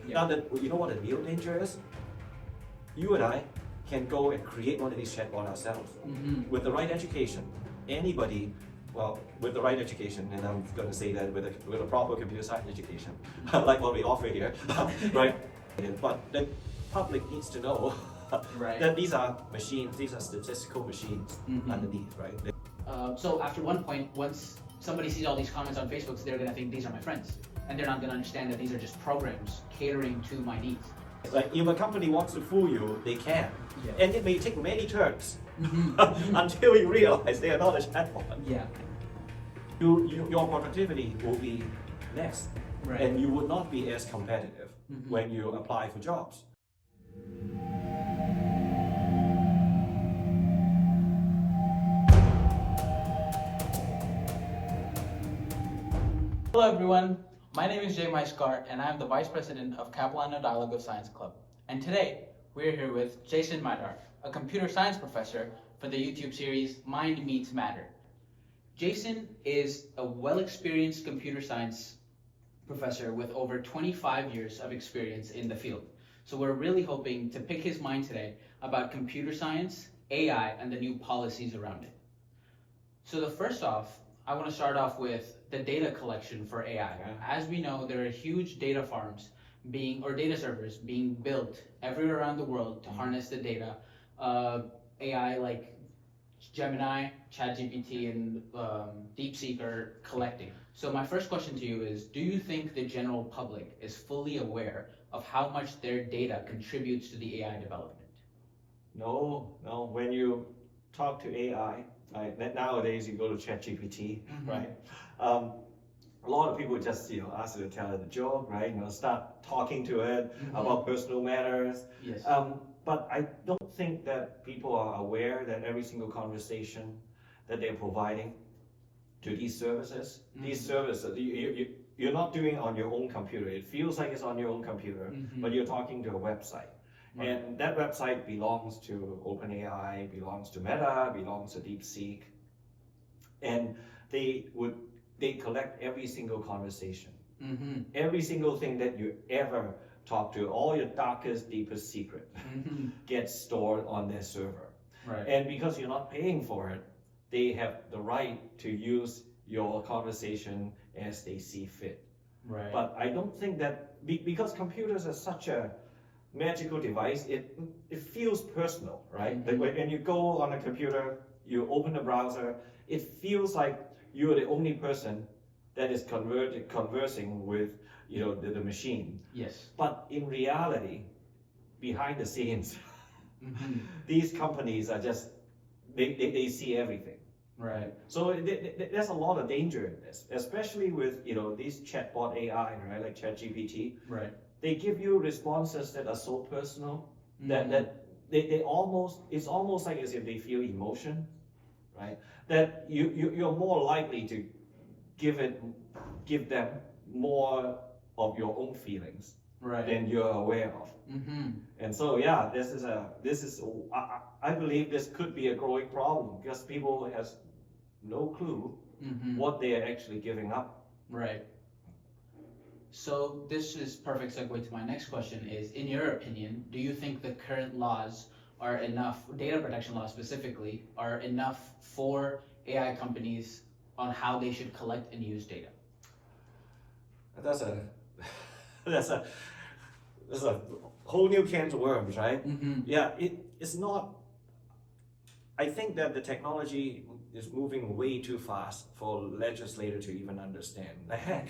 Yeah. Now, you know what the real danger is? You and I can go and create one of these chatbots ourselves. With the right education, anybody, well, with the right education, and I'm going to say that with a proper computer science education, like what we offer here, right? But the public needs to know that these are machines, these are statistical machines underneath, right? So after one point, once somebody sees all these comments on Facebook, they're gonna think these are my friends, and they're not gonna understand that these are just programs catering to my needs. Like if a company wants to fool you, they can. Yeah. And it may take many turns until you realize they are not a chatbot. Yeah. Your productivity will be less, Right. and you would not be as competitive when you apply for jobs. Hello everyone, my name is Jay Maiskar and I'm the Vice President of Capilano Dialogue of Science Club. And today, we're here with Jason Madar, a computer science professor for the YouTube series Mind Meets Matter. Jason is a well-experienced computer science professor with over 25 years of experience in the field. So we're really hoping to pick his mind today about computer science, AI, and the new policies around it. So first off, I want to start off with the data collection for AI. As we know, there are huge data farms or data servers being built everywhere around the world to harness the data. AI like Gemini, ChatGPT, and DeepSeek are collecting. So my first question to you is, do you think the general public is fully aware of how much their data contributes to the AI development? No. When you talk to AI, nowadays you go to ChatGPT, right? A lot of people just ask it to tell it a joke, right? Start talking to it about personal matters. Yes. But I don't think that people are aware that every single conversation that they're providing to these services, you're not doing it on your own computer. It feels like it's on your own computer, but you're talking to a website. Right. And that website belongs to OpenAI, belongs to Meta, belongs to DeepSeek. And they collect every single conversation. Every single thing that you ever talk to, all your darkest, deepest secret gets stored on their server. Right. And because you're not paying for it, they have the right to use your conversation as they see fit. Right. But I don't think that, because computers are such a magical device, it feels personal, right? Like when you go on a computer, you open the browser, it feels like you're the only person that is conversing with the machine. Yes. But in reality, behind the scenes, these companies are just they see everything. Right. So there's a lot of danger in this, especially with these chatbot AI, right, like ChatGPT. Right. They give you responses that are so personal that it's almost like as if they feel emotion, right? That you're more likely to give them more of your own feelings than you're aware of. And so I believe this could be a growing problem because people have no clue what they are actually giving up. Right. So this is perfect segue to my next question is, in your opinion, do you think the current laws are enough, data protection laws specifically, are enough for AI companies on how they should collect and use data? That's a whole new can of worms, right? Yeah, it's not. I think that the technology is moving way too fast for legislators to even understand. The heck,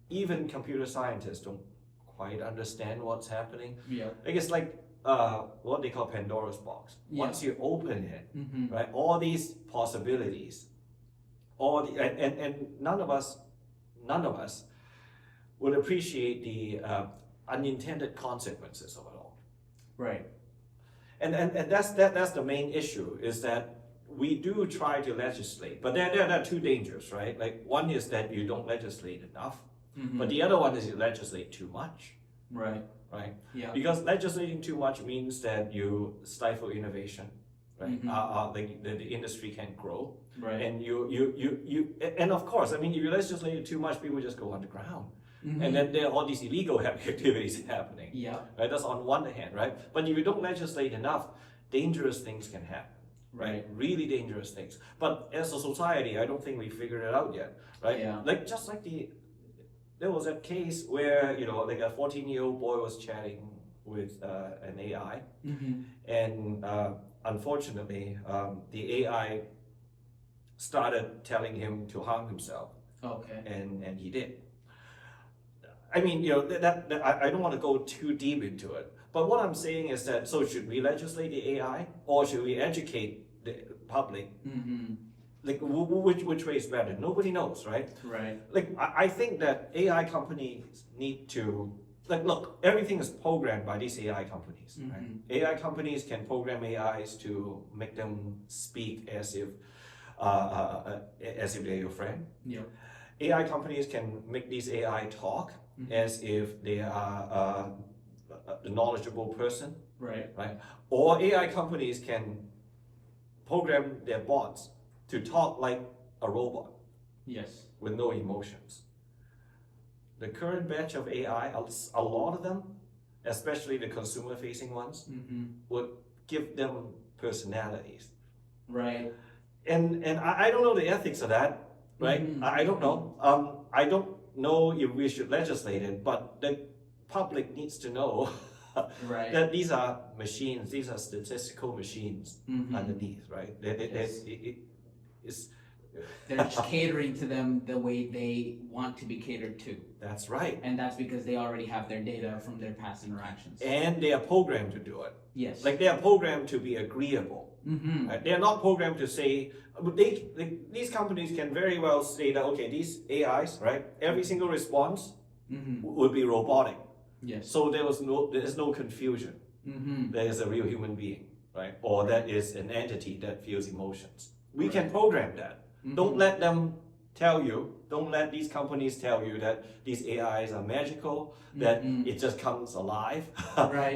even computer scientists don't quite understand what's happening. Yeah. Like it's like what they call Pandora's box. Yeah. Once you open it, right, all these possibilities, and none of us would appreciate the unintended consequences of it all. Right. And that's the main issue, is that we do try to legislate, but there are two dangers, right? Like one is that you don't legislate enough, but the other one is you legislate too much. Right. Right? Yeah. Because legislating too much means that you stifle innovation, right? The industry can't grow. Right. And you and of course, I mean, if you legislate too much, people just go underground. and then there are all these illegal activities happening. Yeah. Right? That's on one hand, right? But if you don't legislate enough, dangerous things can happen. Right? Really dangerous things. But as a society, I don't think we figured it out yet. Right? Yeah. Like just like there was a case where like a 14-year-old boy was chatting with an AI, and unfortunately, the AI started telling him to harm himself. Okay. And he did. I mean, I don't want to go too deep into it. But what I'm saying is that, so should we legislate the AI, or should we educate the public? Like, which way is better? Nobody knows, right? Right. Like, I think that AI companies need to, like, look, everything is programmed by these AI companies, right? AI companies can program AIs to make them speak as if they're your friend. Yeah. AI companies can make these AI talk as if they are a knowledgeable person. Right. Right. Or AI companies can program their bots to talk like a robot. Yes. With no emotions. The current batch of AI, a lot of them, especially the consumer-facing ones, would give them personalities. Right. And I don't know the ethics of that, right? I don't know. I don't know if we should legislate it, but the public needs to know that these are machines, these are statistical machines underneath, right? They're just catering to them the way they want to be catered to. That's right. And that's because they already have their data from their past interactions. And they are programmed to do it. Yes. Like they are programmed to be agreeable. Right? They are not programmed to say, these companies can very well say that, okay, these AIs, right, every single response would be robotic. Yes. So there is no confusion. There is a real human being, right? Or that is an entity that feels emotions. We can program that. Don't let them tell you, don't let these companies tell you that these AIs are magical, that it just comes alive,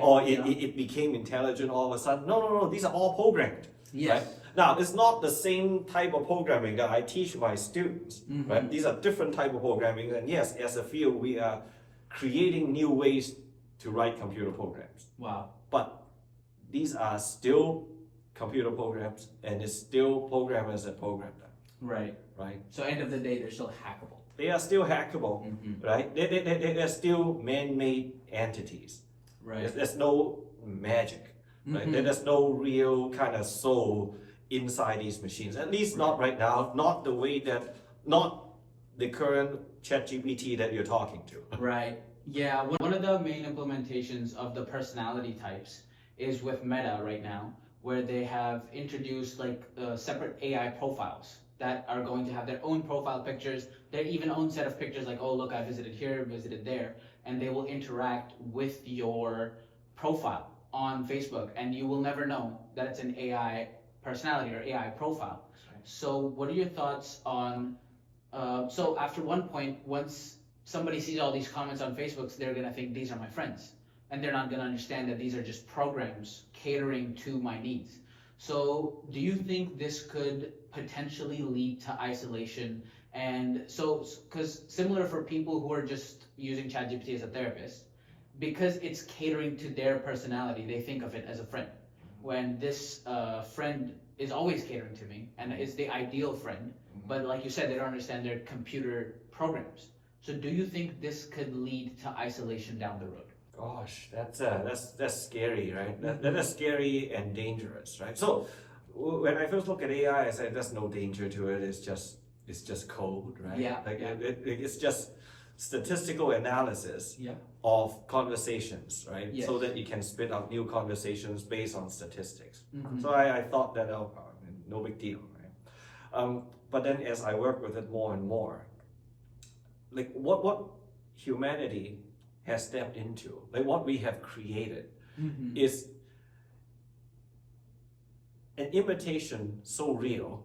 or it became intelligent all of a sudden. No, these are all programmed. Yes. Right? Now, it's not the same type of programming that I teach my students. Right? These are different type of programming, and yes, as a field, we are creating new ways to write computer programs. Wow. But these are still computer programs, and it's still programmers that program them. Right. Right. So end of the day, they're still hackable. They are still hackable, right? They're still man-made entities. Right. There's no magic, right? There's no real kind of soul inside these machines. At least not right now. Not the way that, not the current ChatGPT that you're talking to. Right. Yeah. One of the main implementations of the personality types is with Meta right now, where they have introduced like separate AI profiles that are going to have their own profile pictures, their even own set of pictures like, oh, look, I visited here, visited there, and they will interact with your profile on Facebook, and you will never know that it's an AI personality or AI profile. Right. So what are your thoughts on, so after one point, once somebody sees all these comments on Facebook, they're gonna think these are my friends, and they're not gonna understand that these are just programs catering to my needs. So do you think this could potentially lead to isolation? And so, because similar for people who are just using ChatGPT as a therapist, because it's catering to their personality, they think of it as a friend. When this friend is always catering to me and is the ideal friend, but like you said, they don't understand their computer programs. So do you think this could lead to isolation down the road? Gosh, that's scary, right? That is scary and dangerous, right? So when I first look at AI, I said there's no danger to it. It's just code, right? Yeah. It's just statistical analysis of conversations, right? Yes. So that you can spit out new conversations based on statistics. So I thought that no big deal, right? But then as I work with it more and more, like what humanity has stepped into, like what we have created, is an imitation so real,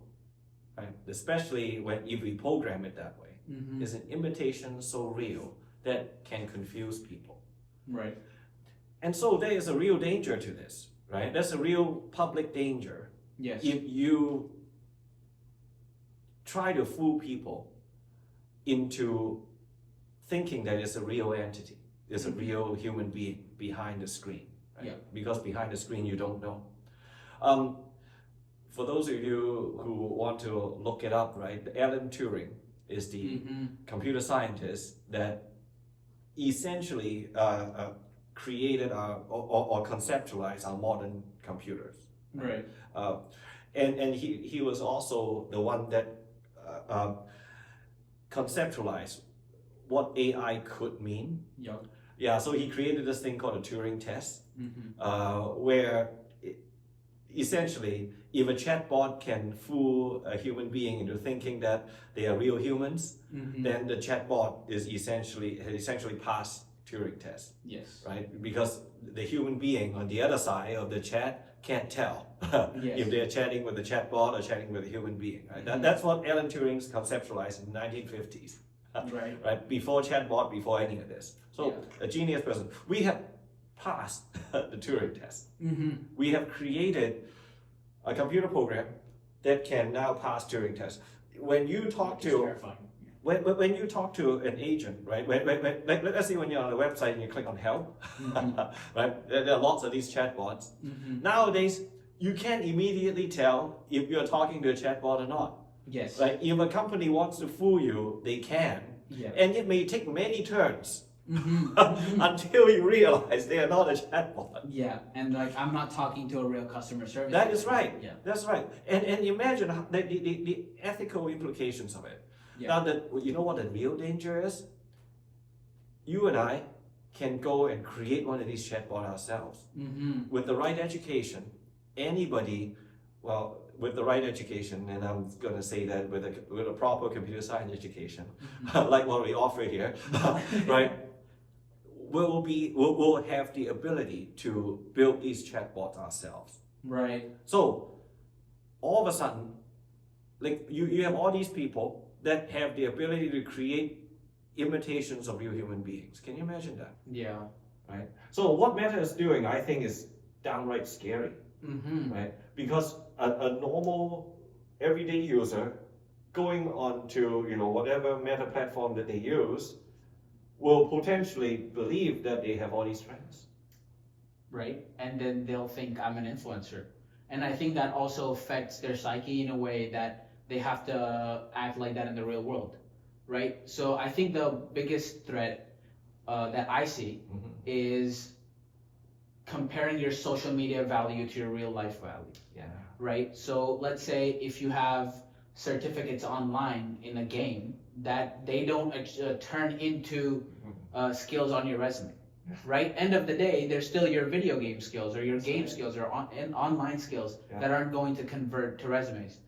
right? Especially if we program it that way, is an imitation so real that can confuse people. Right. And so there is a real danger to this, right? There's a real public danger. Yes. If you try to fool people into thinking that it's a real entity, it's a real human being behind the screen. Right? Yeah. Because behind the screen you don't know. For those of you who want to look it up, right, Alan Turing is the computer scientist that essentially created or conceptualized our modern computers. Right. And he was also the one that conceptualized what AI could mean. Yeah. Yeah, so he created this thing called a Turing test, where essentially, if a chatbot can fool a human being into thinking that they are real humans, then the chatbot is essentially passed Turing test. Yes. Right? Because the human being on the other side of the chat can't tell if they're chatting with a chatbot or chatting with a human being. Right? That's what Alan Turing conceptualized in the 1950s. Right. Right? Before chatbot, before any of this. So a genius person. We have passed the Turing test. We have created a computer program that can now pass Turing test. When you talk to when you talk to an agent, right? Let's say when you're on a website and you click on help, right? There are lots of these chatbots. Nowadays, you can't immediately tell if you're talking to a chatbot or not. Yes. Right? If a company wants to fool you, they can. Yeah. And it may take many turns until you realize they are not a chatbot. Yeah, and like I'm not talking to a real customer service. That is right. Yeah. That's right. And imagine the ethical implications of it. Yeah. Now, you know what the real danger is? You and I can go and create one of these chatbots ourselves. With the right education, anybody, well, with the right education, and I'm going to say that with a proper computer science education, like what we offer here, right? We'll have the ability to build these chatbots ourselves. Right. So all of a sudden, like you have all these people that have the ability to create imitations of real human beings. Can you imagine that? Yeah. Right. So what Meta is doing, I think, is downright scary. Right? Because a normal everyday user going on to whatever Meta platform that they use will potentially believe that they have all these friends. Right? And then they'll think I'm an influencer. And I think that also affects their psyche in a way that they have to act like that in the real world. Right? So I think the biggest threat that I see is comparing your social media value to your real life value. Yeah. Right? So let's say if you have certificates online in a game that they don't turn into skills on your resume, right? End of the day, they're still your video game skills or your game skills or online skills that aren't going to convert to resumes.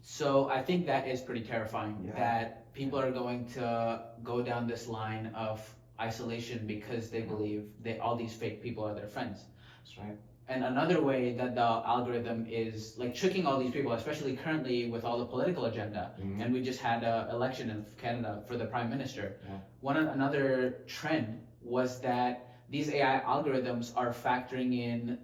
So I think that is pretty terrifying that people are going to go down this line of isolation because they believe all these fake people are their friends. That's right. And another way that the algorithm is like tricking all these people, especially currently with all the political agenda, and we just had an election in Canada for the prime minister. Another trend was that these AI algorithms are factoring in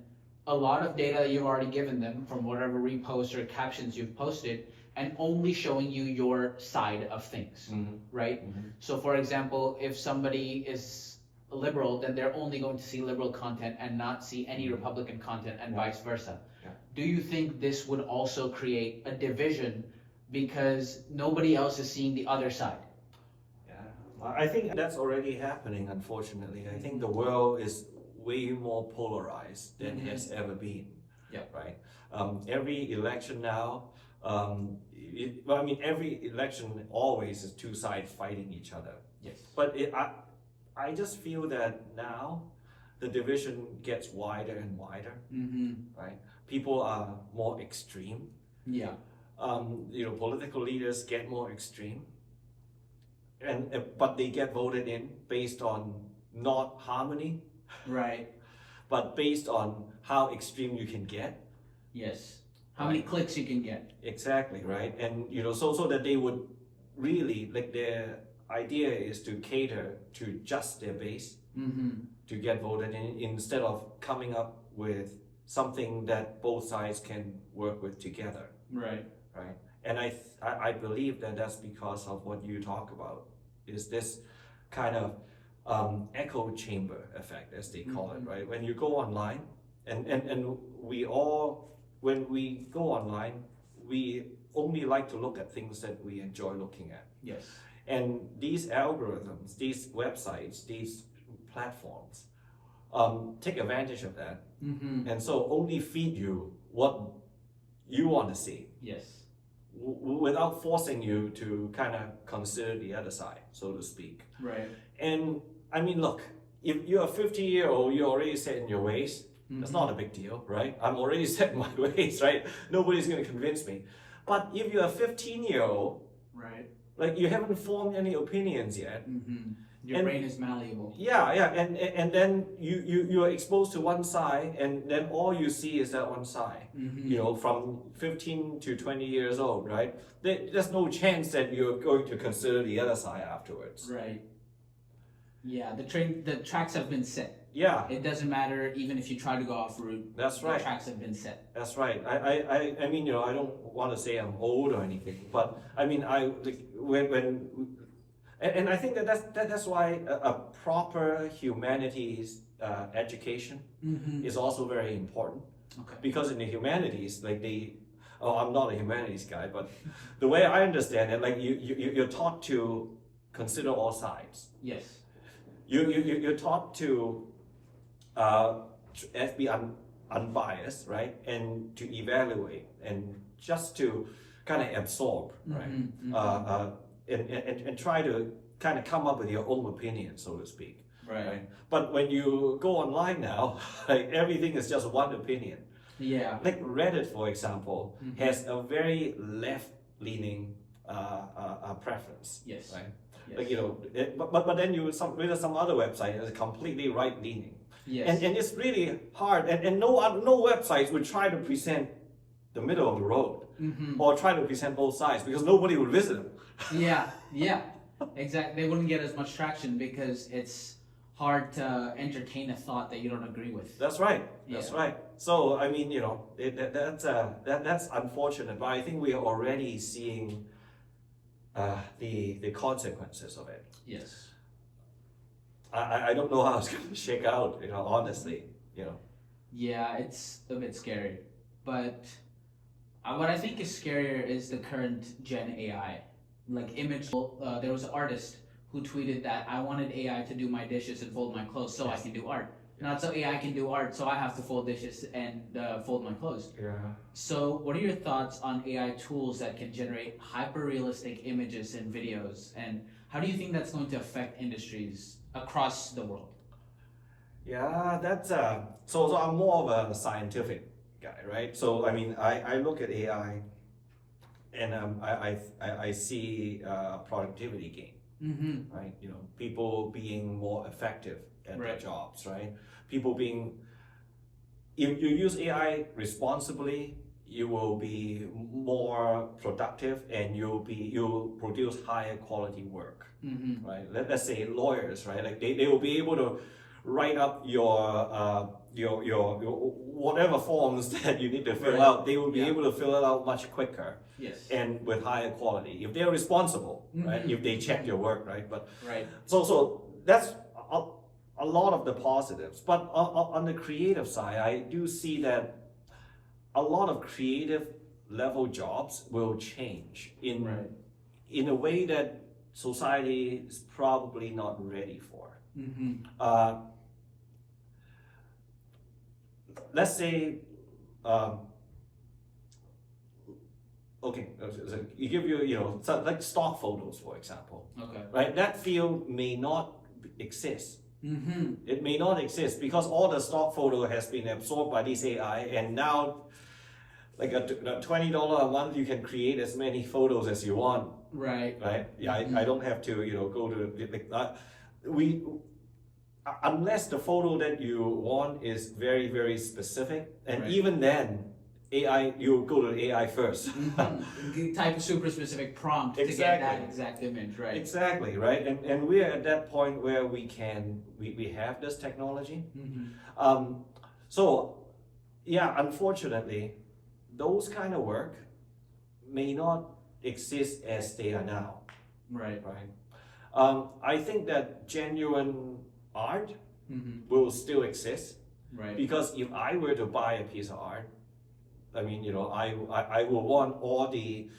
a lot of data you've already given them from whatever reposts or captions you've posted, and only showing you your side of things, right? So for example, if somebody is liberal, then they're only going to see liberal content and not see any Republican content, and vice versa. Do you think this would also create a division because nobody else is seeing the other side? I think that's already happening, unfortunately. I think the world is way more polarized than it has ever been. Right? Every election now, every election always is two sides fighting each other. Yes. But I just feel that now the division gets wider and wider. Right? People are more extreme. Political leaders get more extreme. But they get voted in based on not harmony, right? But based on how extreme you can get. Yes. How many clicks you can get. Exactly, right? And so that they would really, like, their idea is to cater to just their base to get voted in, instead of coming up with something that both sides can work with together. Right. And I believe that that's because of what you talk about. is this kind of echo chamber effect, as they call it, right? When you go online, and we all, when we go online, we only like to look at things that we enjoy looking at. Yes. And these algorithms, these websites, these platforms take advantage of that, and so only feed you what you want to see. Yes. Without forcing you to kind of consider the other side, so to speak. Right. And I mean, look, if you're a 50-year-old, you're already set in your ways. That's not a big deal, right? I'm already set in my ways, right? Nobody's going to convince me. But if you're a 15-year-old, right, like you haven't formed any opinions yet. Your brain is malleable. Yeah, and then you are exposed to one side, and then all you see is that one side. You know, from 15 to 20 years old, right? There's no chance that you're going to consider the other side afterwards. Right. Yeah, the tracks have been set. Yeah. It doesn't matter even if you try to go off route. That's right. The tracks have been set. That's right. I mean, you know, I don't want to say I'm old or anything, but I mean, and I think that's why a proper humanities education is also very important. Okay. Because in the humanities, like I'm not a humanities guy, but the way I understand it, like you're taught to consider all sides. Yes. You're taught to be unbiased, right, and to evaluate and just to kind of absorb, right, and try to kind of come up with your own opinion, so to speak. Right. But when you go online now, like everything is just one opinion. Yeah. Like Reddit, for example, has a very left-leaning preference. Yes. Right. Yes. Like, you know, but then you visit some other website that's completely right-leaning. Yes. And it's really hard. And no websites would try to present the middle of the road or try to present both sides because nobody would visit them. Yeah. Exactly. They wouldn't get as much traction because it's hard to entertain a thought that you don't agree with. That's right. That's right. So I mean, you know, that's unfortunate, but I think we are already seeing the consequences of it. Yes. I don't know how it's going to shake out, you know, honestly, you know. Yeah, it's a bit scary. But what I think is scarier is the current Gen AI. Like image, there was an artist who tweeted that I wanted AI to do my dishes and fold my clothes so I can do art. Not so AI can do art, so I have to fold dishes and fold my clothes. Yeah. So what are your thoughts on AI tools that can generate hyper-realistic images and videos? And how do you think that's going to affect industries across the world? Yeah, that's so I'm more of a scientific guy, right? So I mean, I look at AI, and I see productivity gain, right? You know, people being more effective at their jobs, right? People being, if you use AI responsibly, you will be more productive and you'll produce higher quality work, right? Let's say lawyers, right? Like they will be able to write up your whatever forms that you need to fill out. They will be able to fill it out much quicker. Yes. And with higher quality if they're responsible, right? If they check your work, right? But so that's a lot of the positives. But on the creative side, I do see that a lot of creative level jobs will change in a way that society is probably not ready for. Let's say, okay, you give you know, like stock photos, for example. Okay. Right, that field may not exist. It may not exist because all the stock photo has been absorbed by this AI, and now, like a $20 a month, you can create as many photos as you want. Right. Yeah, I don't have to, you know, go to unless the photo that you want is very, very specific, and even then, AI, you go to AI first. Type a super specific prompt to get that exact image, right? Exactly, right? And we're at that point where we have this technology. So, yeah, unfortunately, those kind of work may not exist as they are now. Right. I think that genuine art Mm-hmm. will still exist. Right. Because if I were to buy a piece of art, I mean, you know, I will want all the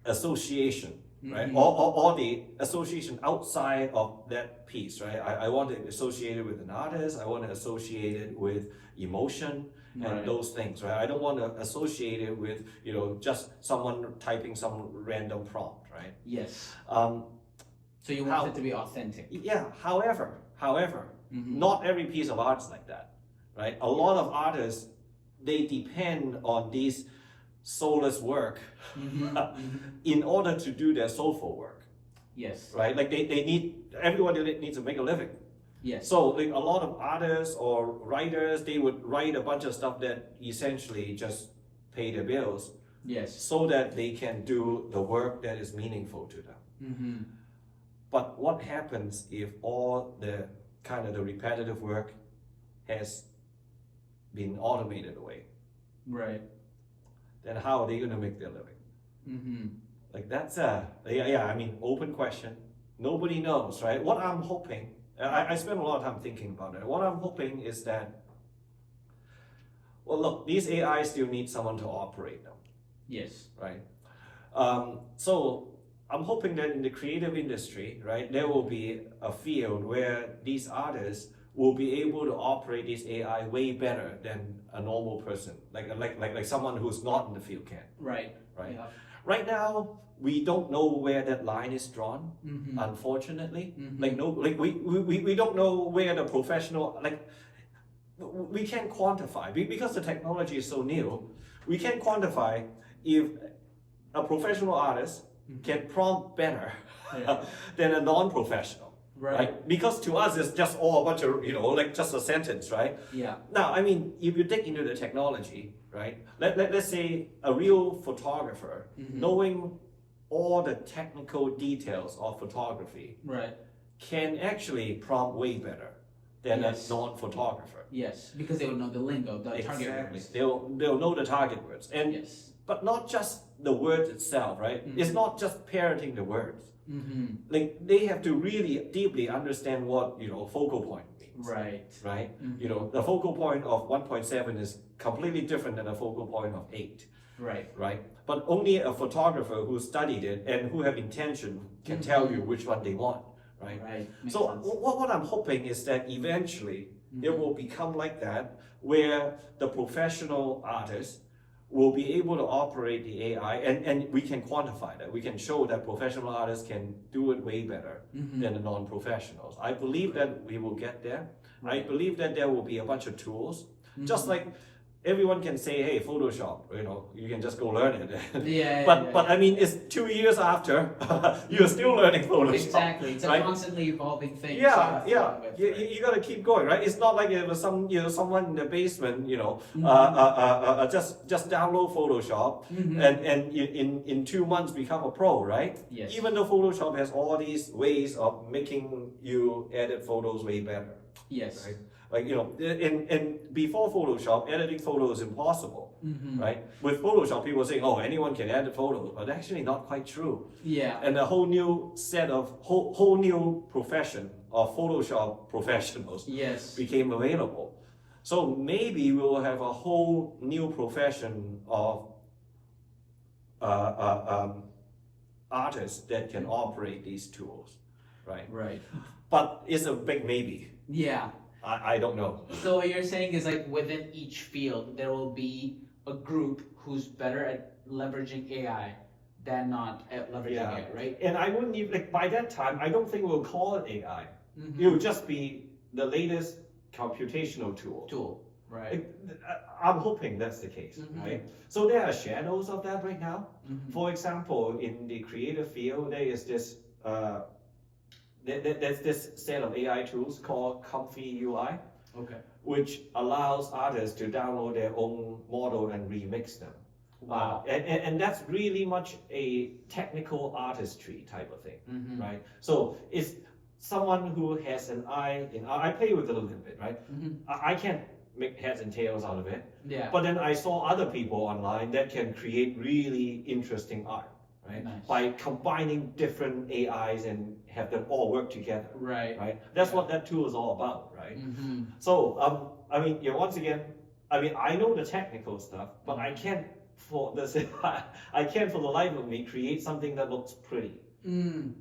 association, right? Mm-hmm. All the association outside of that piece, right? I want it associated with an artist. I want it associated with emotion and Right. those things, right? I don't want to associate it with, you know, just someone typing some random prompt, right? Yes. Um, So you want it to be authentic. yeah. However, Mm-hmm. not every piece of art is like that, right? A lot of artists, they depend on these soulless work Mm-hmm. Mm-hmm. in order to do their soulful work, Yes. right? Like they need, everybody needs to make a living. Yes. So like a lot of artists or writers, they would write a bunch of stuff that essentially just pay their bills Yes. so that they can do the work that is meaningful to them. Mm-hmm. But what happens if all the kind of the repetitive work has been automated away? Right. Then how are they going to make their living? Mm-hmm. Like that's I mean, open question. Nobody knows, right? What I'm hoping, I spend a lot of time thinking about it. What I'm hoping is that, well, look, these AI still need someone to operate them, Yes. right? So I'm hoping that in the creative industry, right, there will be a field where these artists will be able to operate this AI way better than a normal person, like someone who's not in the field can. Right. Right. Yeah. Right now, we don't know where that line is drawn. Mm-hmm. Unfortunately, Mhm. we don't know where the professional, like we can't quantify because the technology is so new. We can't quantify if a professional artist can prompt better Yeah. than a non-professional. Right. Because to us it's just all a bunch of, you know, like just a sentence, right? Yeah. Now, I mean, if you dig into the technology, right? Let's say a real photographer, Mhm. knowing all the technical details of photography, Right. can actually prompt way better than Yes. a non-photographer. Yes. Because they would know the lingo, the target Exactly. words. They'll know the target words. And Yes. but not just the words itself, right? Mhm. It's not just parroting the words. Mm-hmm. Like they have to really deeply understand what, you know, focal point means. Right. Right? Mhm. You know, the focal point of 1.7 is completely different than a focal point of 8, Right. right? But only a photographer who studied it and who have intention can tell you which one they want, right? Right. Makes So sense. what I'm hoping is that eventually it will become like that, where the professional artists will be able to operate the AI, and we can quantify that. We can show that professional artists can do it way better Mhm. than the non-professionals. I believe that we will get there. I Right. believe that there will be a bunch of tools, just Mhm. like everyone can say, hey, Photoshop, you know, you can just go learn it. Yeah. But I mean, it's 2 years after, you're still learning Photoshop. Exactly. It's a right? constantly evolving thing. Yeah, so yeah. it's You gotta keep going, right? It's not like it was someone in the basement, just download Photoshop Mhm. and in 2 months become a pro, right? Yes. Even though Photoshop has all these ways of making you edit photos way better, Yes. right? Like, you know, and before Photoshop, editing photos is impossible, Mhm. right? With Photoshop, people saying, oh, anyone can edit photos, but actually not quite true. Yeah. And a whole new set of, whole new profession of Photoshop professionals Yes. became available. So maybe we will have a whole new profession of artists that can operate these tools, right? Right. But it's a big maybe. Yeah. I don't know. So what you're saying is like within each field there will be a group who's better at leveraging AI than not at leveraging it, right? And I wouldn't even, like, by that time, I don't think we'll call it AI. Mhm. It will just be the latest computational tool. Tool. Right. Like, I'm hoping that's the case, Mhm. right? So there are shadows of that right now. Mhm. For example, in the creative field, there is this there's this set of AI tools called Comfy UI, Okay. which allows artists to download their own model and remix them. Wow. And that's really much a technical artistry type of thing, Mhm. right? So it's someone who has an eye in. I play with it a little bit, right? Mhm. I can't make heads and tails out of it, Yeah. but then I saw other people online that can create really interesting art, right? Nice. By combining different AIs and have them all work together, Right. right? That's what that tool is all about, right? Mm-hmm. So, I mean, once again, I mean, I know the technical stuff, but I Mm-hmm. can't I can't for the life of me create something that looks pretty.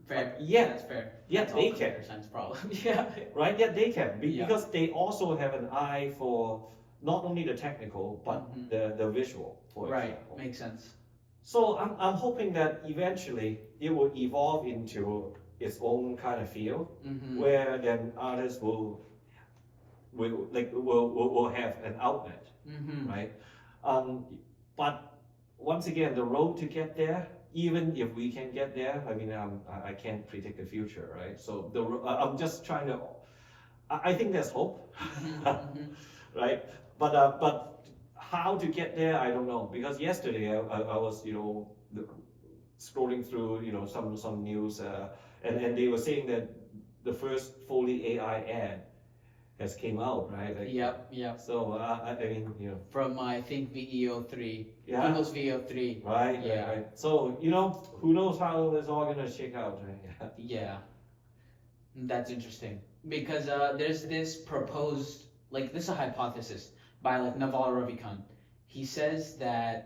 Fair. Yeah, That's fair. yeah, That's all they computer can. science problem. Yeah. Right? Yeah, they can Yeah. because they also have an eye for not only the technical but the visual, for Right. example. Makes sense. So I'm hoping that eventually it will evolve into its own kind of field where then artists will have an outlet, right? But once again, the road to get there, even if we can get there, I mean, I can't predict the future, right? So I'm just trying to. I think there's hope, right? But how to get there, I don't know. Because yesterday I was scrolling through some news and they were saying that the first fully AI ad has came out, right? Like, Yep. So I mean, From I think VEO3, Yeah. Google's VEO3. right, Yeah. right. So who knows how it's all gonna shake out, right? Yeah, that's interesting because there's this proposed, like this is a hypothesis by like Naval Ravikant. He says that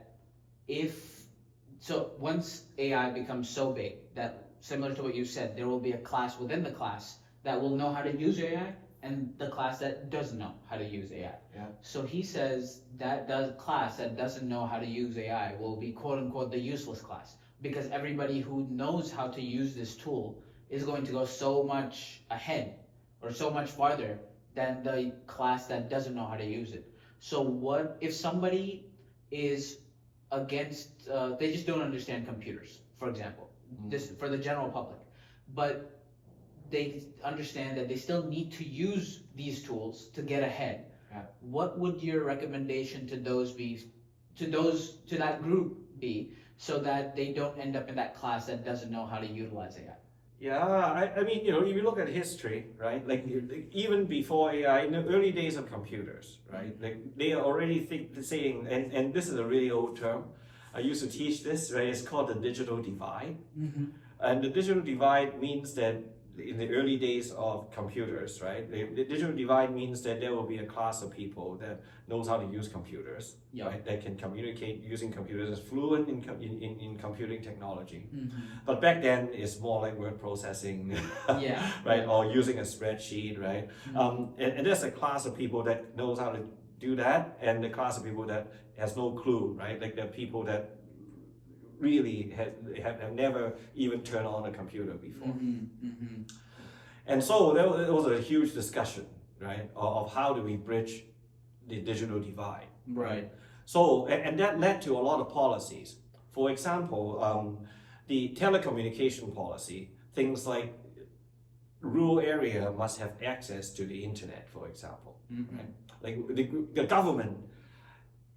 once AI becomes so big that similar to what you said, there will be a class within the class that will know how to use AI and the class that doesn't know how to use AI. Yeah. So he says that class that doesn't know how to use AI will be quote unquote the useless class because everybody who knows how to use this tool is going to go so much ahead or so much farther than the class that doesn't know how to use it. So what if somebody is against, they just don't understand computers, for example, this for the general public, but they understand that they still need to use these tools to get ahead. Yeah. What would your recommendation to that group be so that they don't end up in that class that doesn't know how to utilize AI? Yeah, I mean, if you look at history, right, like even before AI, in the early days of computers, right, like they are already saying, and this is a really old term, I used to teach this, right, it's called the digital divide. And the digital divide means that in the early days of computers, right, the digital divide means that there will be a class of people that knows how to use computers, right, that can communicate using computers, is fluent in computing technology. But back then, it's more like word processing, right, or using a spreadsheet, right? And there's a class of people that knows how to do that, and the class of people that has no clue, right? Like the people that really have never even turned on a computer before. And so there was a huge discussion, right, of how do we bridge the digital divide. Right. So, and that led to a lot of policies. For example, the telecommunication policy, things like rural area must have access to the internet, for example. Right? Like the government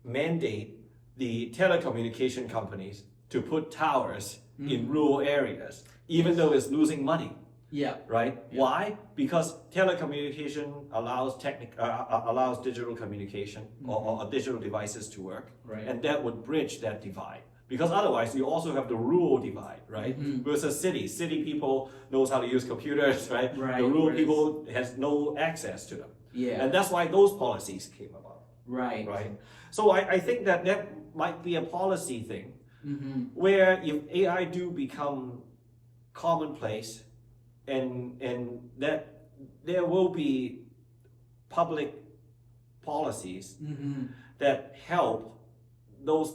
mandate the telecommunication companies to put towers in rural areas, even though it's losing money. Yeah. Right? Yeah. Why? Because telecommunication allows digital communication or digital devices to work, right, and that would bridge that divide. Because otherwise, you also have the rural divide, right? Versus city. City people knows how to use computers, right? The rural people has no access to them. Yeah. And that's why those policies came about. Right. Right. So I think that might be a policy thing, where if AI do become commonplace, and that there will be public policies that help those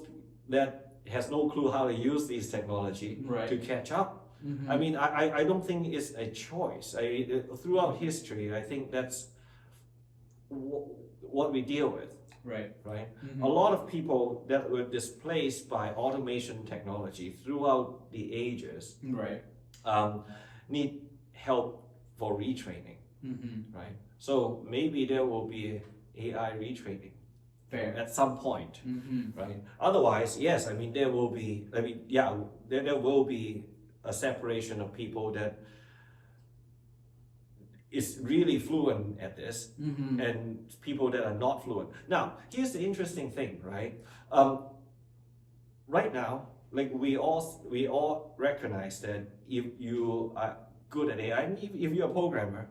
that has no clue how to use these technology to catch up. I mean, I don't think it's a choice. Throughout history, I think that's what we deal with. Right. A lot of people that were displaced by automation technology throughout the ages need help for retraining, right? So maybe there will be AI retraining at some point, right? Otherwise, yes, I mean there will be. There will be a separation of people that is really fluent at this, and people that are not fluent. Now, here's the interesting thing, right? Right now, like we all recognize that if you are good at AI, and if you're a programmer,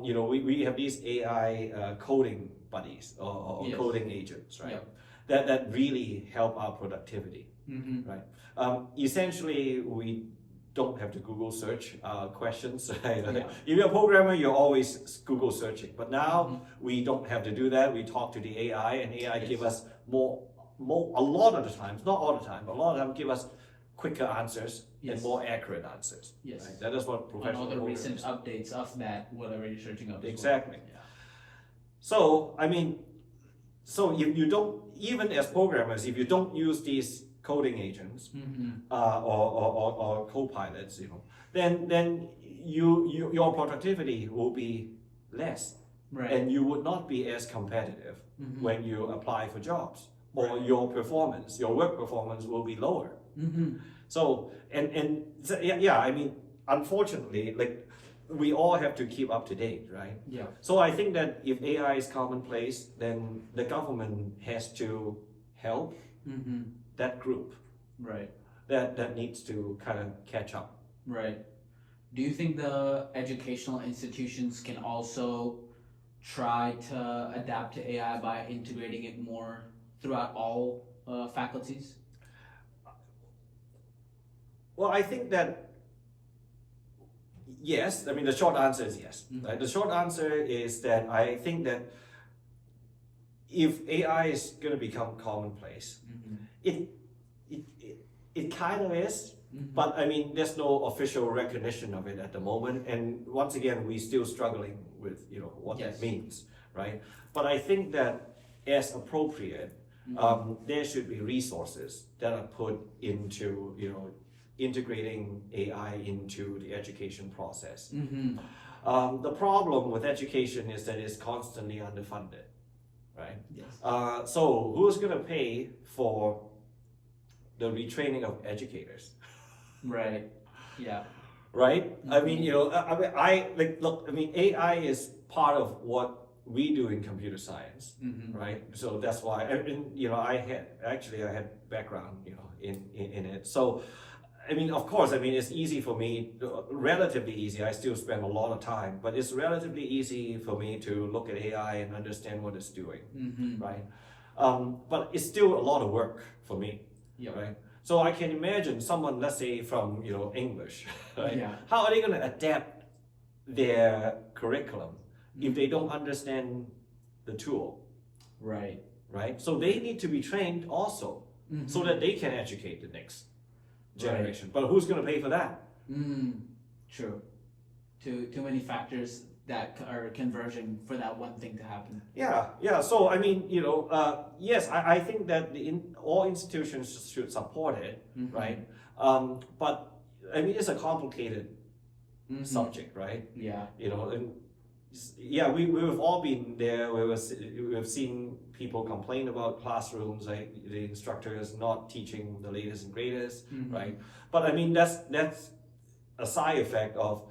you know, we have these AI coding buddies or Yes. coding agents, right? Yep. That really help our productivity, right? Essentially, we don't have to Google search questions. Right? Yeah. If you're a programmer, you're always Google searching. But now we don't have to do that. We talk to the AI, and AI give us more. A lot of the times, not all the time, but a lot of them give us quicker answers and more accurate answers. Yes. Right? That is what professional all the programmers recent updates of that, whatever you're searching up. Exactly. Well. Yeah. So I mean, so if you don't, even as programmers, if you don't use these coding agents or co-pilots, you know, then your productivity will be less, Right. and you would not be as competitive when you apply for jobs, or your performance, your work performance will be lower. So yeah, I mean, unfortunately, like we all have to keep up to date, right? Yeah. So I think that if AI is commonplace, then the government has to help that group. Right. That needs to kind of catch up. Right. Do you think the educational institutions can also try to adapt to AI by integrating it more throughout all faculties? Well, I think that yes. I mean, the short answer is yes. Right? The short answer is that I think that if AI is going to become commonplace, it kind of is, but I mean, there's no official recognition of it at the moment, and once again, we're still struggling with what that means, right? But I think that as appropriate, there should be resources that are put into integrating AI into the education process. The problem with education is that it's constantly underfunded, right? Yes. So who's going to pay for the retraining of educators? Right. Yeah. Right? I mean, I mean, AI is part of what we do in computer science, right? So that's why, I had background, in it. So, I mean, of course, I mean, it's easy for me, relatively easy. I still spend a lot of time, but it's relatively easy for me to look at AI and understand what it's doing, right? But it's still a lot of work for me, right? So I can imagine someone, let's say from English, right? Yeah. How are they going to adapt their curriculum if they don't understand the tool? Right. Right? So they need to be trained also, so that they can educate the next generation. But who's going to pay for that? True. Too many factors that are converging for that one thing to happen. Yeah. So I mean, yes, I think that all institutions should support it, right? But I mean, it's a complicated subject, right? Yeah. And yeah, we've all been there. We've seen people complain about classrooms, like the instructors not teaching the latest and greatest, right? But I mean, that's a side effect of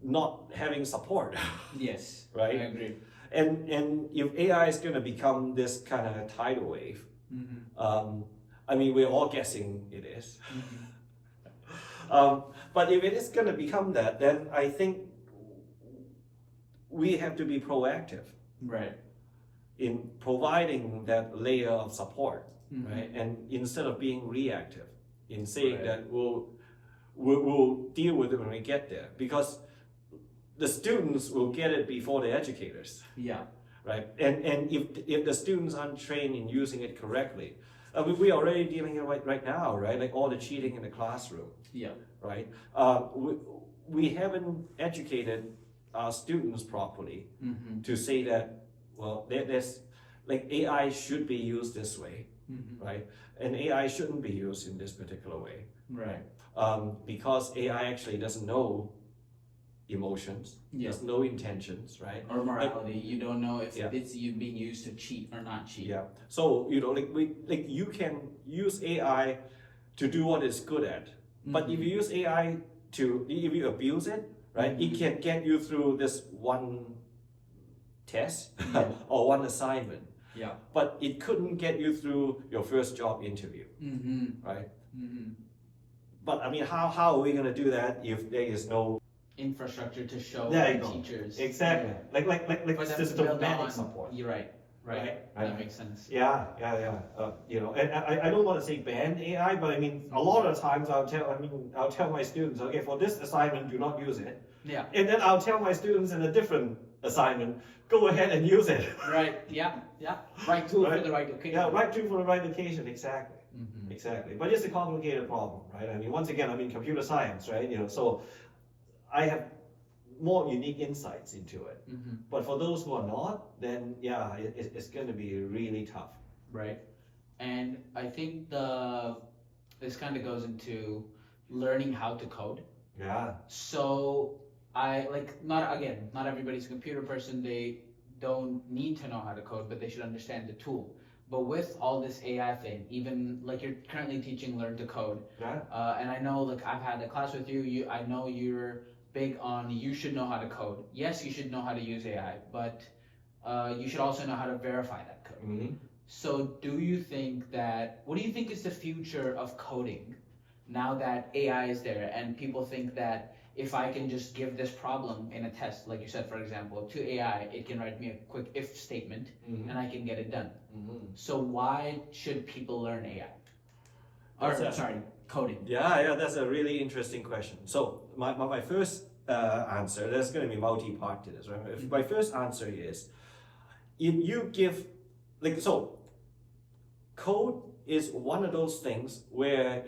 not having support. Yes. Right? I agree. And if AI is going to become this kind of tidal wave, I mean, we're all guessing it is. But if it is going to become that, then I think we have to be proactive, right, in providing that layer of support, right? And instead of being reactive, in saying that we'll deal with it when we get there, because the students will get it before the educators. Yeah. Right. And if the students aren't trained in using it correctly, we're already dealing with it right now, right? Like all the cheating in the classroom. Yeah. Right. We haven't educated our students properly to say that, well, there's like AI should be used this way, right? And AI shouldn't be used in this particular way. Right. Because AI actually doesn't know emotions, there's no intentions, right? Or morality. You don't know if it's being used to cheat or not cheat. Yeah. So you can use AI to do what it's good at, but if you use AI if you abuse it, right, it can get you through this one test or one assignment. Yeah. but it couldn't get you through your first job interview, right? But I mean, how are we going to do that if there is no infrastructure to show teachers? Exactly. Like For them to build systematic on support. You're right. That makes sense. Yeah. You know, and I don't want to say ban AI, but I mean, a lot of times I'll tell my students, okay, for this assignment, do not use it. Yeah. And then I'll tell my students in a different assignment, go ahead and use it. Right. Yeah. Right tool for the right occasion. Yeah, right tool for the right occasion. Exactly. Exactly. But it's a complicated problem, right? I mean, once again, I mean, computer science, right? You know, so I have more unique insights into it. But for those who are not, then yeah, it's going to be really tough. Right. And I think this kind of goes into learning how to code. Yeah. So not everybody's a computer person. They don't need to know how to code, but they should understand the tool. But with all this AI thing, even like you're currently teaching Learn to Code, and I know like I've had a class with you. I know you're big on you should know how to code. Yes, you should know how to use AI, but you should also know how to verify that code. So what do you think is the future of coding now that AI is there and people think that if I can just give this problem in a test, like you said, for example, to AI, it can write me a quick if statement and I can get it done. So why should people learn AI? Coding. Yeah, that's a really interesting question. So my first answer, there's going to be multi-part to this, right? My first answer is, if you give, code is one of those things where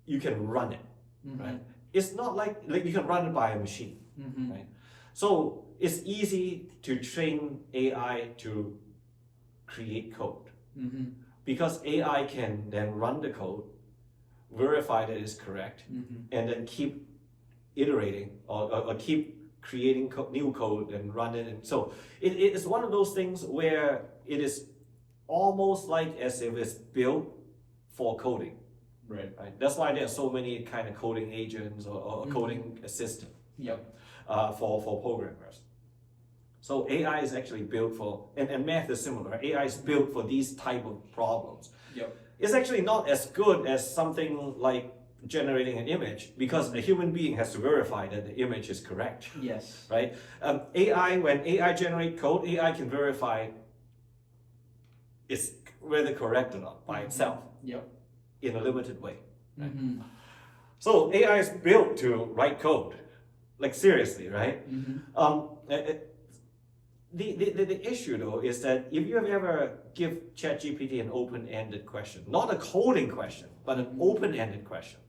you can run it, right? It's not like you can run it by a machine, right? So it's easy to train AI to create code because AI can then run the code, verify that it's correct, and then keep iterating or keep creating new code and run it. And so it is one of those things where it is almost like as if it's built for coding. Right. That's why there are so many kind of coding agents or coding assistant. For programmers. So AI is actually built for, and math is similar. AI is built for these type of problems. It's actually not as good as something like generating an image because a human being has to verify that the image is correct. Yes. Right. When AI generate code, AI can verify it's whether correct or not by itself. In a limited way. Right? So AI is built to write code, like seriously, right? The issue though is that if you have ever give ChatGPT an open-ended question, not a coding question, but an open-ended question,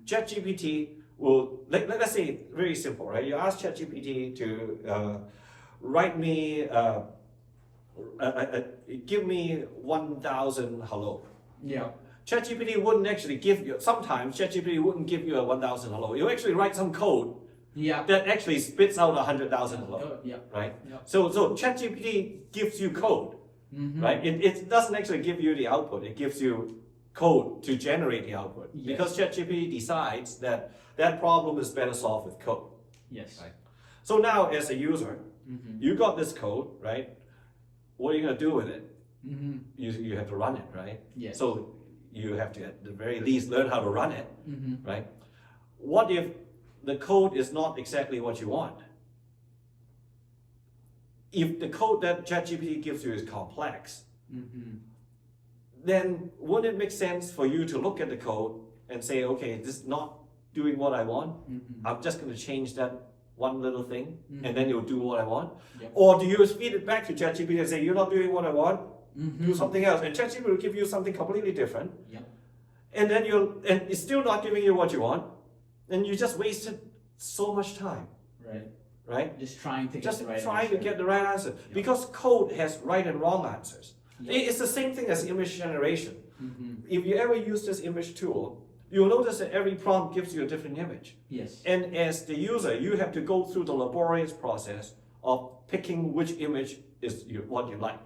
ChatGPT will, let's say very simple, right? You ask ChatGPT to write me, give me 1,000 hello. ChatGPT wouldn't actually give you, sometimes ChatGPT wouldn't give you a 1,000 hello. You'll actually write some code that actually spits out 100,000 hello. Right? So ChatGPT gives you code, right? It doesn't actually give you the output. It gives you code to generate the output. Because ChatGPT decides that that problem is better solved with code. Right? So now as a user, you got this code, right? What are you going to do with it? You have to run it, right? So you have to, at the very least, learn how to run it, right? What if the code is not exactly what you want? If the code that ChatGPT gives you is complex, then wouldn't it make sense for you to look at the code and say, okay, this is not doing what I want. I'm just going to change that one little thing, and then it'll do what I want? Or do you feed it back to ChatGPT and say, you're not doing what I want? Do something else, and ChatGPT will give you something completely different. And then and it's still not giving you what you want, and you just wasted so much time. Right? Just trying to get the right answer. Because code has right and wrong answers. It's the same thing as image generation. If you ever use this image tool, you'll notice that every prompt gives you a different image. And as the user, you have to go through the laborious process of picking which image is what you like.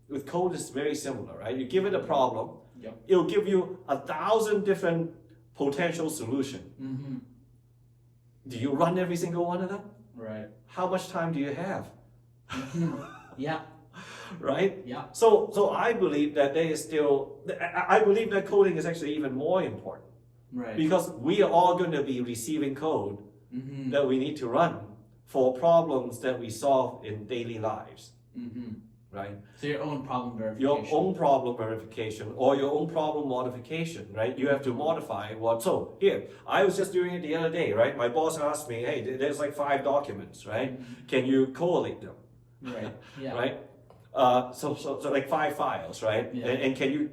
With code, it's very similar, right? You give it a problem, it'll give you 1,000 different potential solutions. Do you run every single one of them? How much time do you have? right? Yeah. So I believe that there is still, I believe that coding is actually even more important. Right. Because we are all going to be receiving code Mm-hmm. that we need to run for problems that we solve in daily lives, Mm-hmm. right? So your own problem verification. Your own problem verification or your own problem modification, right? You have to modify what. So here, I was just doing it the other day, right? My boss asked me, hey, there's like 5 documents, right? Can you collate them? Right. Yeah. Right? So like 5 files, right? Yeah. And can you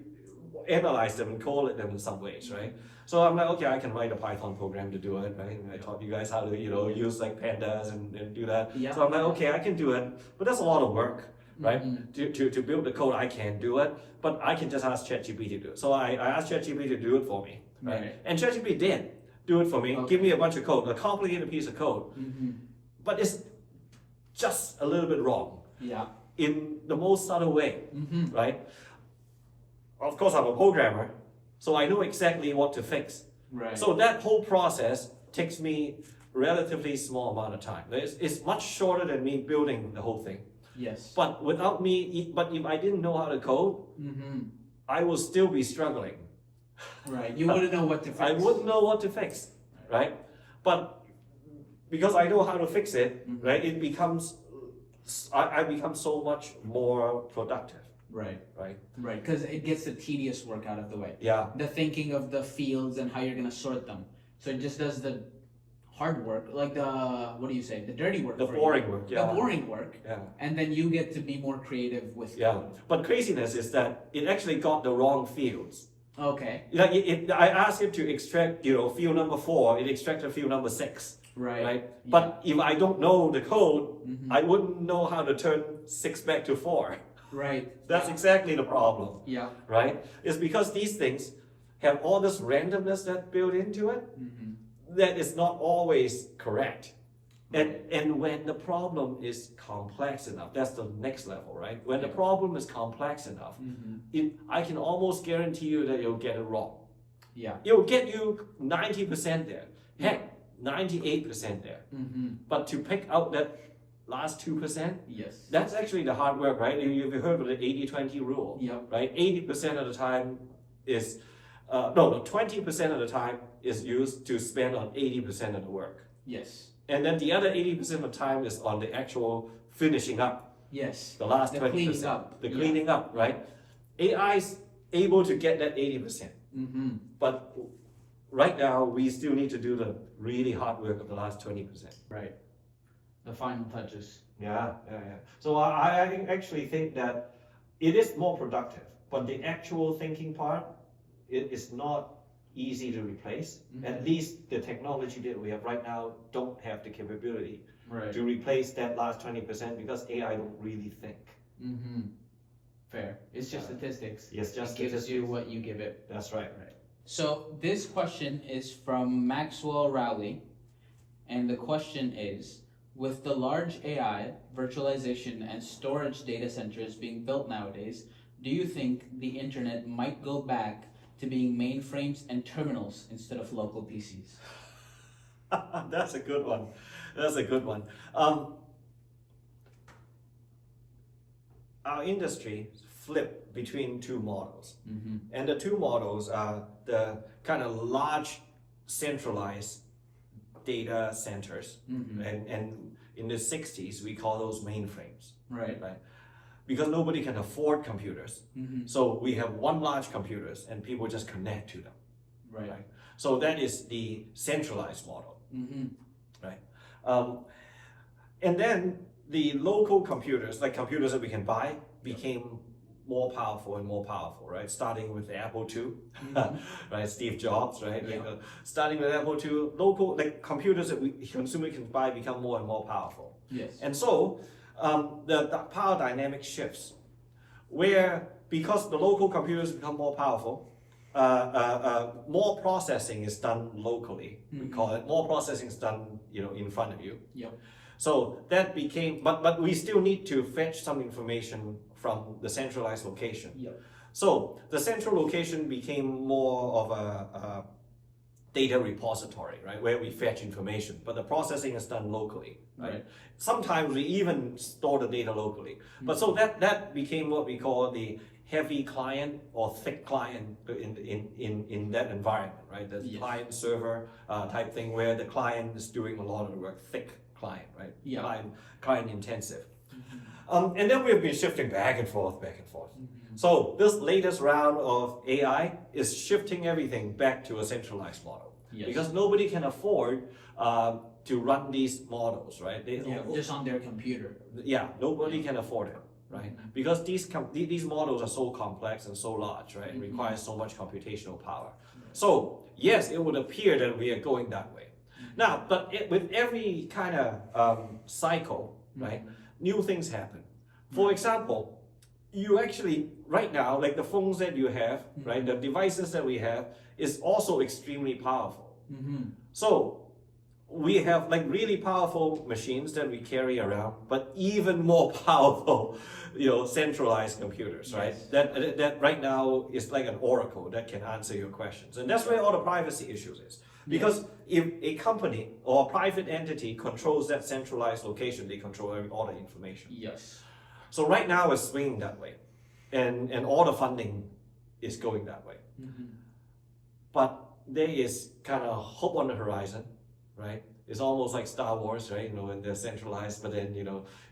analyze them and collate them in some ways, right? So I'm like, okay, I can write a Python program to do it, right? And I taught you guys how to, use like pandas and do that. Yeah. So I'm like, okay, I can do it, but that's a lot of work, right? To build the code, I can't do it, but I can just ask ChatGPT to do it. So I asked ChatGPT to do it for me, right? And ChatGPT did do it for me, give me a bunch of code, a complicated piece of code, but it's just a little bit wrong. Yeah. In the most subtle way, right? Of course, I'm a programmer, so I know exactly what to fix. Right. So that whole process takes me relatively small amount of time. It's much shorter than me building the whole thing. Yes. But if I didn't know how to code, I will still be struggling. Right. You wouldn't know what to fix. I wouldn't know what to fix, right? But because I know how to fix it, right? It becomes I become so much more productive. Right. Right. Right. Because it gets the tedious work out of the way. Yeah. The thinking of the fields and how you're gonna sort them. So it just does the hard work, like the dirty work. The boring work. Yeah. The boring work. Yeah. And then you get to be more creative with code. But craziness is that it actually got the wrong fields. Okay. Like I asked it to extract, field number 4, it extracted field number 6. Right. Right. But if I don't know the code, I wouldn't know how to turn 6 back to 4. Right. That's exactly the problem. Yeah. Right? It's because these things have all this randomness that built into it that is not always correct. And when the problem is complex enough, that's the next level, right? When the problem is complex enough, I can almost guarantee you that you'll get it wrong. Yeah. It'll get you 90% there. Heck, 98% there. But to pick out that last 2%, yes, that's actually the hard work, right? You've heard of the 80-20 rule, right? 80% of the time is, 20% of the time is used to spend on 80% of the work. Yes. And then the other 80% of the time is on the actual finishing up. Yes. The last 20%. Cleaning up. The cleaning up, right? AI is able to get that 80%. But right now, we still need to do the really hard work of the last 20%. Right. The final touches. Yeah. So I actually think that it is more productive, but the actual thinking part, it is not easy to replace. At least the technology that we have right now don't have the capability to replace that last 20% because AI don't really think. Fair. It's just statistics. Yes, just it gives statistics. you what you give it. That's right. So this question is from Maxwell Rowley, and the question is, with the large AI, virtualization, and storage data centers being built nowadays, do you think the internet might go back to being mainframes and terminals instead of local PCs? That's a good one. Our industry flipped between 2 models. And the 2 models are the kind of large centralized data centers. And in the 60s, we call those mainframes. Right? Because nobody can afford computers. So we have one large computers and people just connect to them. Right? So that is the centralized model. Right? And then the local computers, like computers that we can buy, became more powerful and more powerful, right? Starting with the Apple II, right? Steve Jobs, right? Starting with Apple II, local computers that we consumer can buy become more and more powerful. Yes. And so the power dynamic shifts, where because the local computers become more powerful, more processing is done locally. We call it more processing is done, in front of you. So that became, but we still need to fetch some information from the centralized location. So the central location became more of data repository, right, where we fetch information, but the processing is done locally, right? Sometimes we even store the data locally. But so that became what we call the heavy client or thick client in that environment, right? The client server type thing where the client is doing a lot of the work, thick client, right? Client intensive. And then we've been shifting back and forth. So this latest round of AI is shifting everything back to a centralized model. Because nobody can afford to run these models, right? Just on their computer. Nobody can afford it, right? Because these models are so complex and so large, right? It requires so much computational power. So yes, it would appear that we are going that way. Now, but with every kind of cycle, right? New things happen. For example, you actually, right now, like the phones that you have, right, the devices that we have is also extremely powerful. So we have like really powerful machines that we carry around, but even more powerful, centralized computers, right? That right now is like an oracle that can answer your questions. And that's where all the privacy issues is. Because if a company or a private entity controls that centralized location, they control all the information. So right now it's swinging that way, and all the funding is going that way. But there is kind of hope on the horizon, right? It's almost like Star Wars, right? And they're centralized, but then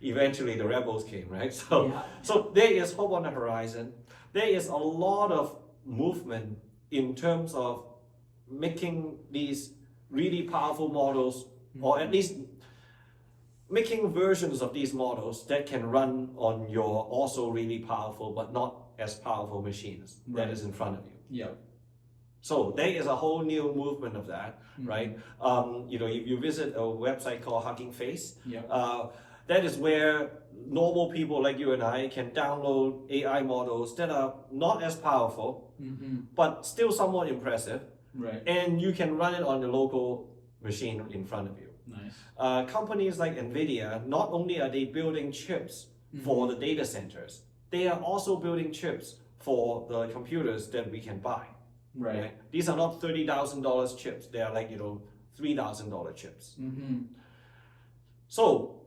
eventually the rebels came, right? So there is hope on the horizon. There is a lot of movement in terms of making these really powerful models, or at least making versions of these models that can run on your also really powerful but not as powerful machines that is in front of you. So there is a whole new movement of that, right? If you visit a website called Hugging Face, that is where normal people like you and I can download AI models that are not as powerful, but still somewhat impressive. And you can run it on the local machine in front of you. Companies like NVIDIA, not only are they building chips for the data centers, they are also building chips for the computers that we can buy. These are not $30,000 chips. They are like, $3,000 chips. So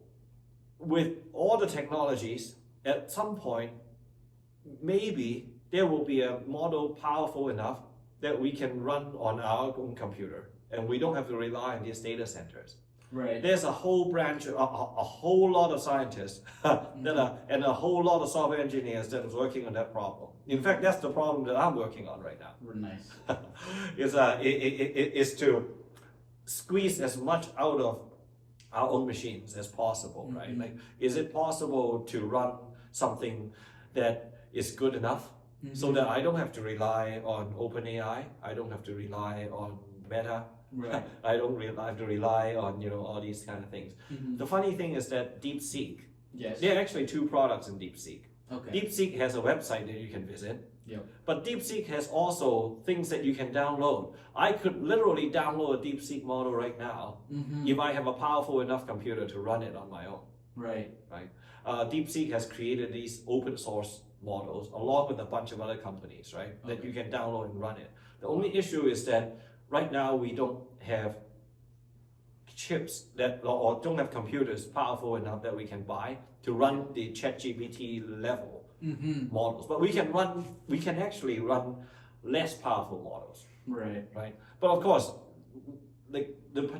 with all the technologies, at some point, maybe there will be a model powerful enough that we can run on our own computer, and we don't have to rely on these data centers. There's a whole branch, a whole lot of scientists and a whole lot of software engineers that is working on that problem. In fact, that's the problem that I'm working on right now. Is to squeeze as much out of our own machines as possible, right? Like, is it possible to run something that is good enough so that I don't have to rely on OpenAI, I don't have to rely on Meta, I don't have to rely on all these kind of things. The funny thing is that DeepSeek, there are actually two products in DeepSeek. DeepSeek has a website that you can visit, but DeepSeek has also things that you can download. I could literally download a DeepSeek model right now if I have a powerful enough computer to run it on my own. DeepSeek has created these open source models along with a bunch of other companies, that you can download and run it. The only issue is that right now we don't have chips or don't have computers powerful enough that we can buy to run the ChatGPT level models. But we can actually run less powerful models. But of course, the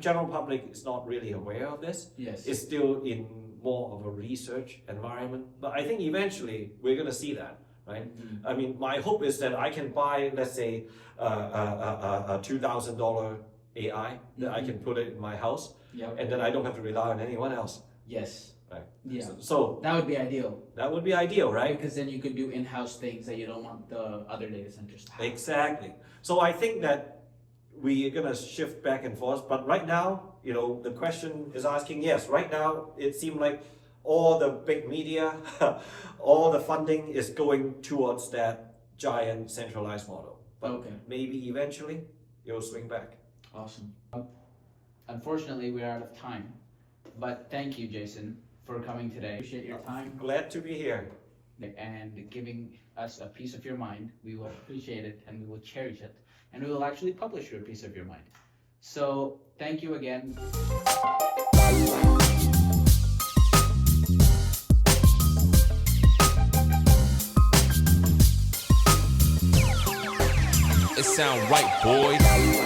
general public is not really aware of this. It's still in more of a research environment. But I think eventually we're going to see that. I mean, my hope is that I can buy, let's say, a $2,000 AI that I can put it in my house, and then I don't have to rely on anyone else. So that would be ideal. That would be ideal, right? Because then you could do in-house things that you don't want the other data centers to have. Exactly. So I think that we are going to shift back and forth. But right now, the question is asking, yes, right now it seems like all the big media, all the funding is going towards that giant centralized model. But maybe eventually it'll swing back. Awesome. Unfortunately, we're out of time. But thank you, Jason, for coming today. Appreciate your time. Glad to be here. And giving us a piece of your mind. We will appreciate it and we will cherish it. and we will actually publish your piece of your mind. So thank you again. It sound right, boys.